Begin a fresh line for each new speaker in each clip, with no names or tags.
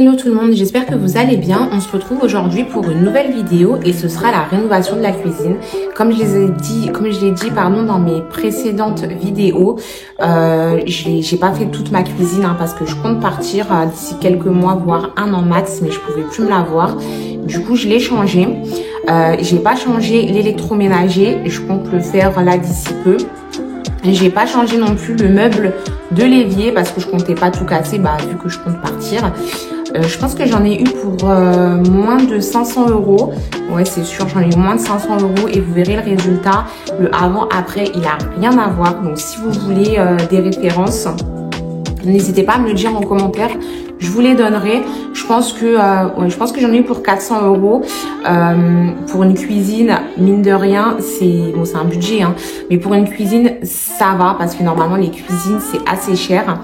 Hello tout le monde, j'espère que vous allez bien. On se retrouve aujourd'hui pour une nouvelle vidéo et ce sera la rénovation de la cuisine. Comme je l'ai dit dans mes précédentes vidéos, j'ai pas fait toute ma cuisine parce que je compte partir d'ici quelques mois, voire un an max, mais je pouvais plus me la voir. Du coup, je l'ai changé. J'ai pas changé l'électroménager, je compte le faire là d'ici peu. J'ai pas changé non plus le meuble de l'évier parce que je comptais pas tout casser, vu que je compte partir. Je pense que j'en ai eu pour moins de 500 €. Ouais, c'est sûr, j'en ai eu moins de 500 € et vous verrez le résultat. Le avant-après, il a rien à voir. Donc, si vous voulez des références, n'hésitez pas à me le dire en commentaire. Je vous les donnerai. Je pense que j'en ai eu pour 400 €. Pour une cuisine, mine de rien, c'est un budget, mais pour une cuisine, ça va parce que normalement les cuisines c'est assez cher.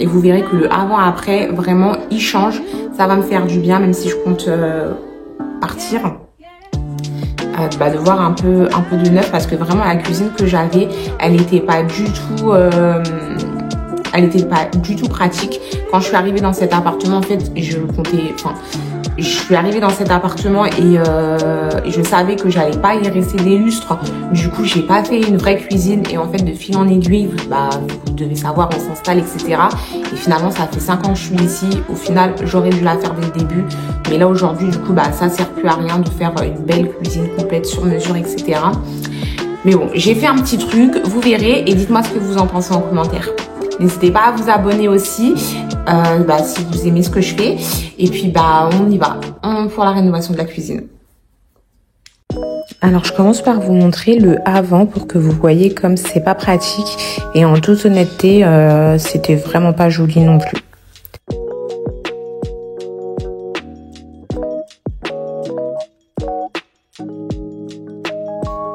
Et vous verrez que le avant-après, vraiment, il change. Ça va me faire du bien, même si je compte partir. De voir un peu de neuf parce que vraiment la cuisine que j'avais, elle n'était pas du tout pratique. Quand je suis arrivée dans cet appartement, en fait, je suis arrivée dans cet appartement et je savais que j'allais pas y rester des lustres. Du coup, j'ai pas fait une vraie cuisine et en fait, de fil en aiguille, vous devez savoir, on s'installe, etc. Et finalement, ça fait 5 ans que je suis ici. Au final, j'aurais dû la faire dès le début. Mais là, aujourd'hui, du coup, ça sert plus à rien de faire une belle cuisine complète sur mesure, etc. Mais bon, j'ai fait un petit truc, vous verrez et dites-moi ce que vous en pensez en commentaire. N'hésitez pas à vous abonner aussi si vous aimez ce que je fais. Et puis on y va pour la rénovation de la cuisine. Alors je commence par vous montrer le avant pour que vous voyez comme c'est pas pratique. Et en toute honnêteté, c'était vraiment pas joli non plus.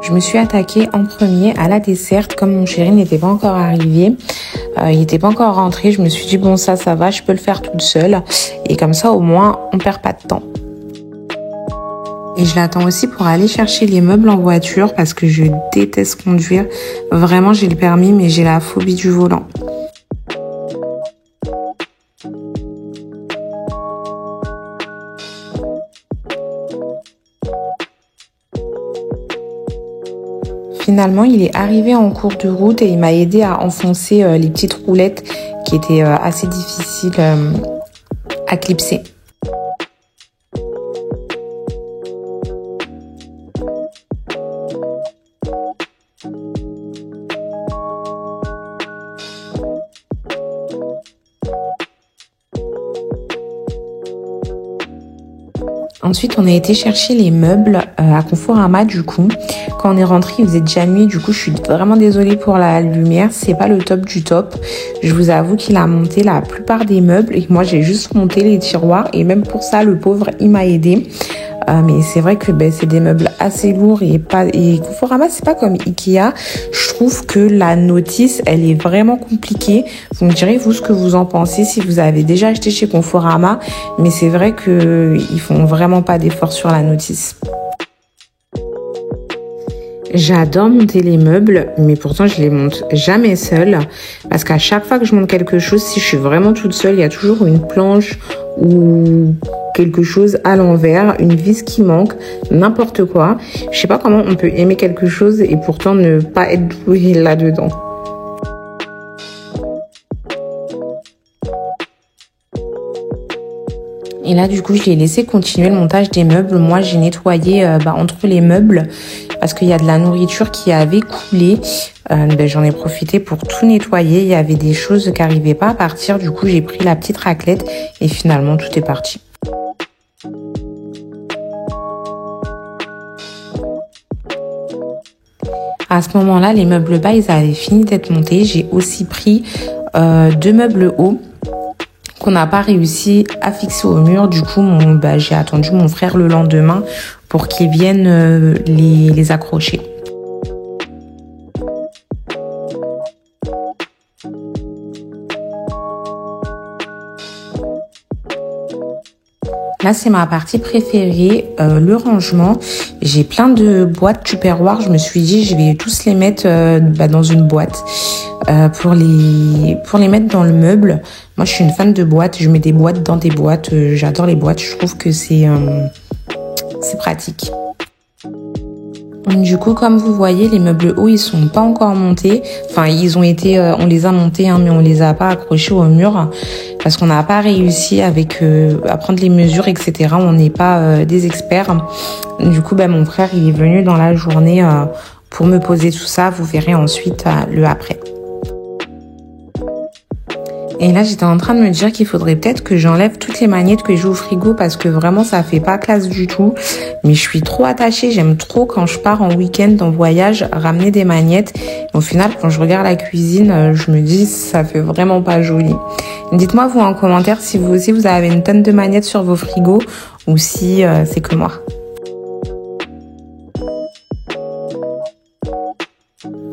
Je me suis attaquée en premier à la desserte. Comme mon chéri n'était pas encore arrivé, il n'était pas encore rentré, je me suis dit bon ça va, je peux le faire toute seule. Et comme ça au moins on perd pas de temps. Et je l'attends aussi pour aller chercher les meubles en voiture parce que je déteste conduire. Vraiment j'ai le permis mais j'ai la phobie du volant. Finalement, il est arrivé en cours de route et il m'a aidé à enfoncer les petites roulettes qui étaient assez difficiles à clipser. Ensuite, on a été chercher les meubles à Conforama du coup. Quand on est rentré, il faisait déjà nuit. Du coup, je suis vraiment désolée pour la lumière. C'est pas le top du top. Je vous avoue qu'il a monté la plupart des meubles et moi, j'ai juste monté les tiroirs. Et même pour ça, le pauvre, il m'a aidé. Mais c'est vrai que c'est des meubles assez lourds et Conforama, c'est pas comme Ikea. Je trouve que la notice, elle est vraiment compliquée. Vous me direz vous ce que vous en pensez si vous avez déjà acheté chez Conforama, mais c'est vrai que ils font vraiment pas d'efforts sur la notice. J'adore monter les meubles, mais pourtant je les monte jamais seule parce qu'à chaque fois que je monte quelque chose, si je suis vraiment toute seule, il y a toujours une planche ou quelque chose à l'envers, une vis qui manque, n'importe quoi. Je sais pas comment on peut aimer quelque chose et pourtant ne pas être doué là-dedans. Et là, du coup, je l'ai laissé continuer le montage des meubles. Moi, j'ai nettoyé entre les meubles parce qu'il y a de la nourriture qui avait coulé. J'en ai profité pour tout nettoyer. Il y avait des choses qui n'arrivaient pas à partir. Du coup, j'ai pris la petite raclette et finalement, tout est parti. À ce moment-là, les meubles bas, ils avaient fini d'être montés. J'ai aussi pris 2 meubles hauts qu'on n'a pas réussi à fixer au mur. Du coup, j'ai attendu mon frère le lendemain pour qu'il vienne les accrocher. Là, c'est ma partie préférée, le rangement. J'ai plein de boîtes Tupperware. Je me suis dit, je vais tous les mettre dans une boîte pour les mettre dans le meuble. Moi, je suis une fan de boîtes. Je mets des boîtes dans des boîtes. J'adore les boîtes. Je trouve que c'est pratique. Du coup, comme vous voyez, les meubles hauts, ils sont pas encore montés. Enfin, on les a montés, mais on les a pas accrochés au mur parce qu'on n'a pas réussi à prendre les mesures, etc. On n'est pas des experts. Du coup, mon frère, il est venu dans la journée pour me poser tout ça. Vous verrez ensuite le après. Et là, j'étais en train de me dire qu'il faudrait peut-être que j'enlève toutes les magnettes que j'ai au frigo parce que vraiment, ça fait pas classe du tout. Mais je suis trop attachée. J'aime trop quand je pars en week-end, en voyage, ramener des magnettes. Au final, quand je regarde la cuisine, je me dis, ça fait vraiment pas joli. Dites-moi, vous, en commentaire, si vous aussi, vous avez une tonne de magnettes sur vos frigos ou si c'est que moi.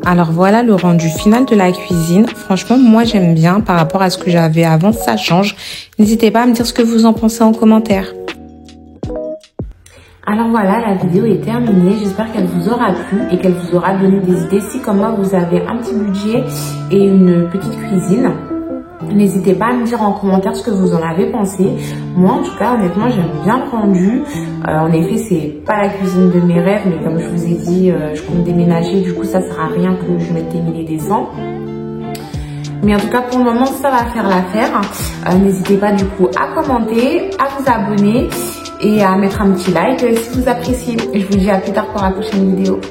Alors voilà le rendu final de la cuisine. Franchement, moi j'aime bien par rapport à ce que j'avais avant, ça change. N'hésitez pas à me dire ce que vous en pensez en commentaire. Alors voilà, la vidéo est terminée. J'espère qu'elle vous aura plu et qu'elle vous aura donné des idées. Si comme moi vous avez un petit budget et une petite cuisine, n'hésitez pas à me dire en commentaire ce que vous en avez pensé. Moi, en tout cas, honnêtement, j'aime bien le rendu. En effet, c'est pas la cuisine de mes rêves, mais comme je vous ai dit, je compte déménager. Du coup, ça sert à rien que je mette des milliers des cents. Mais en tout cas, pour le moment, ça va faire l'affaire. N'hésitez pas du coup à commenter, à vous abonner et à mettre un petit like si vous appréciez. Je vous dis à plus tard pour la prochaine vidéo.